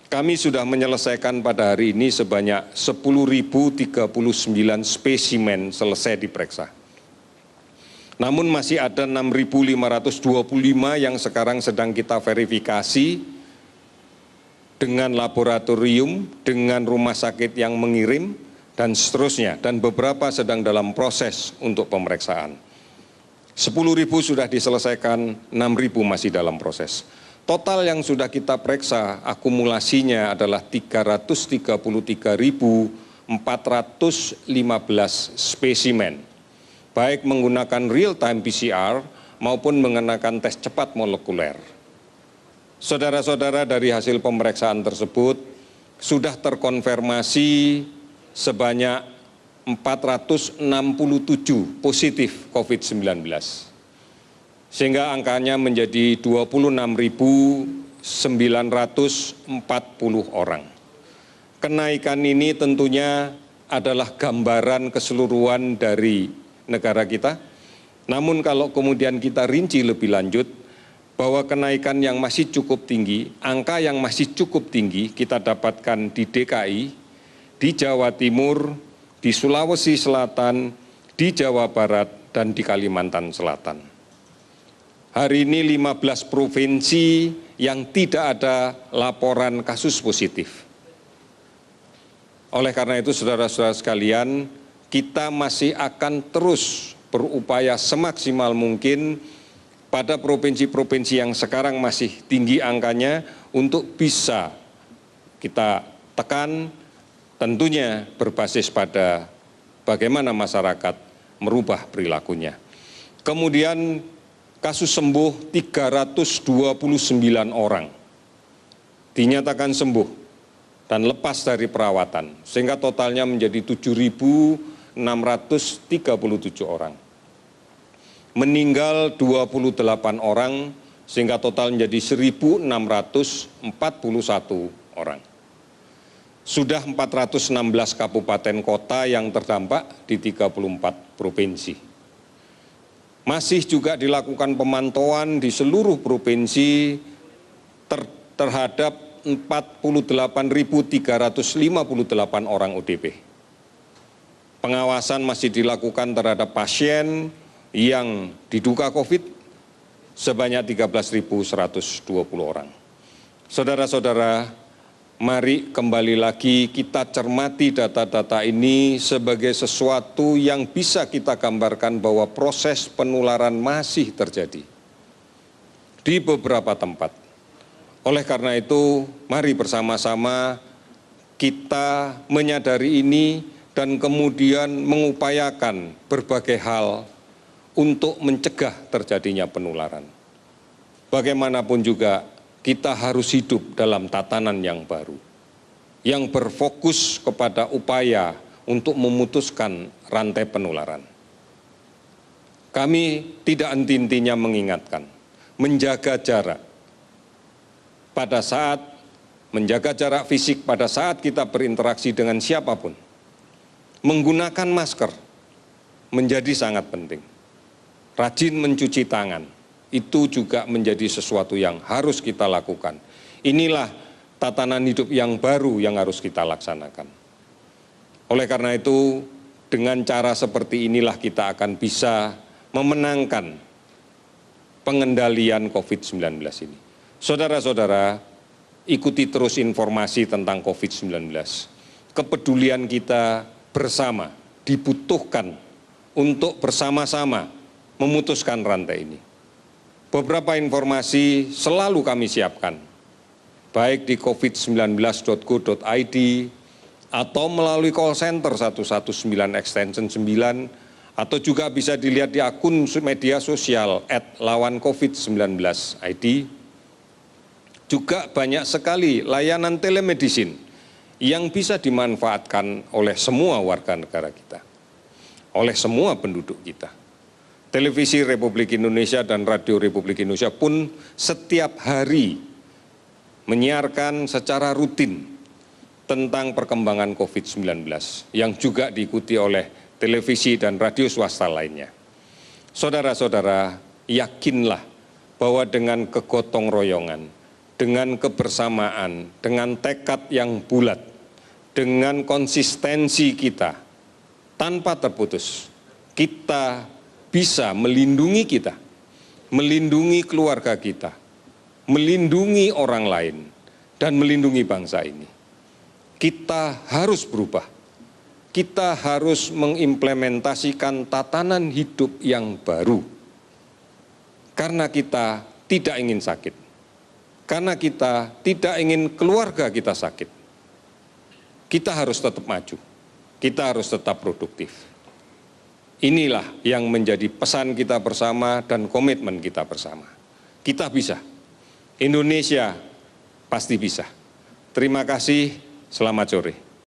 Kami sudah menyelesaikan pada hari ini sebanyak 10.039 spesimen selesai diperiksa. Namun masih ada 6.525 yang sekarang sedang kita verifikasi dengan laboratorium, dengan rumah sakit yang mengirim, dan seterusnya. Dan beberapa sedang dalam proses untuk pemeriksaan. 10.000 sudah diselesaikan, 6.000 masih dalam proses. Total yang sudah kita periksa akumulasinya adalah 333.415 spesimen, baik menggunakan real-time PCR maupun menggunakan tes cepat molekuler. Saudara-saudara, dari hasil pemeriksaan tersebut sudah terkonfirmasi sebanyak 467 positif COVID-19. Sehingga angkanya menjadi 26.940 orang. Kenaikan ini tentunya adalah gambaran keseluruhan dari negara kita. Namun kalau kemudian kita rinci lebih lanjut, bahwa kenaikan yang masih cukup tinggi, angka yang masih cukup tinggi kita dapatkan di DKI, di Jawa Timur, di Sulawesi Selatan, di Jawa Barat, dan di Kalimantan Selatan. Hari ini 15 provinsi yang tidak ada laporan kasus positif. Oleh karena itu, saudara-saudara sekalian, kita masih akan terus berupaya semaksimal mungkin pada provinsi-provinsi yang sekarang masih tinggi angkanya untuk bisa kita tekan, tentunya berbasis pada bagaimana masyarakat merubah perilakunya. Kemudian kasus sembuh 329 orang dinyatakan sembuh dan lepas dari perawatan, sehingga totalnya menjadi 7.637 orang. Meninggal 28 orang, sehingga total menjadi 1.641 orang. Sudah 416 kabupaten kota yang terdampak di 34 provinsi. Masih juga dilakukan pemantauan di seluruh provinsi terhadap 48.358 orang ODP. Pengawasan masih dilakukan terhadap pasien yang diduga COVID sebanyak 13.120 orang. Saudara-saudara, mari kembali lagi kita cermati data-data ini sebagai sesuatu yang bisa kita gambarkan bahwa proses penularan masih terjadi di beberapa tempat. Oleh karena itu, mari bersama-sama kita menyadari ini dan kemudian mengupayakan berbagai hal untuk mencegah terjadinya penularan. Bagaimanapun juga, kita harus hidup dalam tatanan yang baru, yang berfokus kepada upaya untuk memutuskan rantai penularan. Kami tidak henti-hentinya mengingatkan, menjaga jarak pada saat menjaga jarak fisik pada saat kita berinteraksi dengan siapapun. Menggunakan masker menjadi sangat penting. Rajin mencuci tangan. Itu juga menjadi sesuatu yang harus kita lakukan. Inilah tatanan hidup yang baru yang harus kita laksanakan. Oleh karena itu, dengan cara seperti inilah kita akan bisa memenangkan pengendalian COVID-19 ini. Saudara-saudara, ikuti terus informasi tentang COVID-19. Kepedulian kita bersama dibutuhkan untuk bersama-sama memutuskan rantai ini. Beberapa informasi selalu kami siapkan, baik di covid19.go.id atau melalui call center 119 extension 9, atau juga bisa dilihat di akun media sosial @lawancovid19id. Juga banyak sekali layanan telemedicine yang bisa dimanfaatkan oleh semua warga negara kita, oleh semua penduduk kita. Televisi Republik Indonesia dan Radio Republik Indonesia pun setiap hari menyiarkan secara rutin tentang perkembangan COVID-19 yang juga diikuti oleh televisi dan radio swasta lainnya. Saudara-saudara, yakinlah bahwa dengan kegotong royongan, dengan kebersamaan, dengan tekad yang bulat, dengan konsistensi kita, tanpa terputus, kita bisa melindungi kita, melindungi keluarga kita, melindungi orang lain, dan melindungi bangsa ini. Kita harus berubah. Kita harus mengimplementasikan tatanan hidup yang baru. Karena kita tidak ingin sakit. Karena kita tidak ingin keluarga kita sakit. Kita harus tetap maju. Kita harus tetap produktif. Inilah yang menjadi pesan kita bersama dan komitmen kita bersama. Kita bisa. Indonesia pasti bisa. Terima kasih. Selamat sore.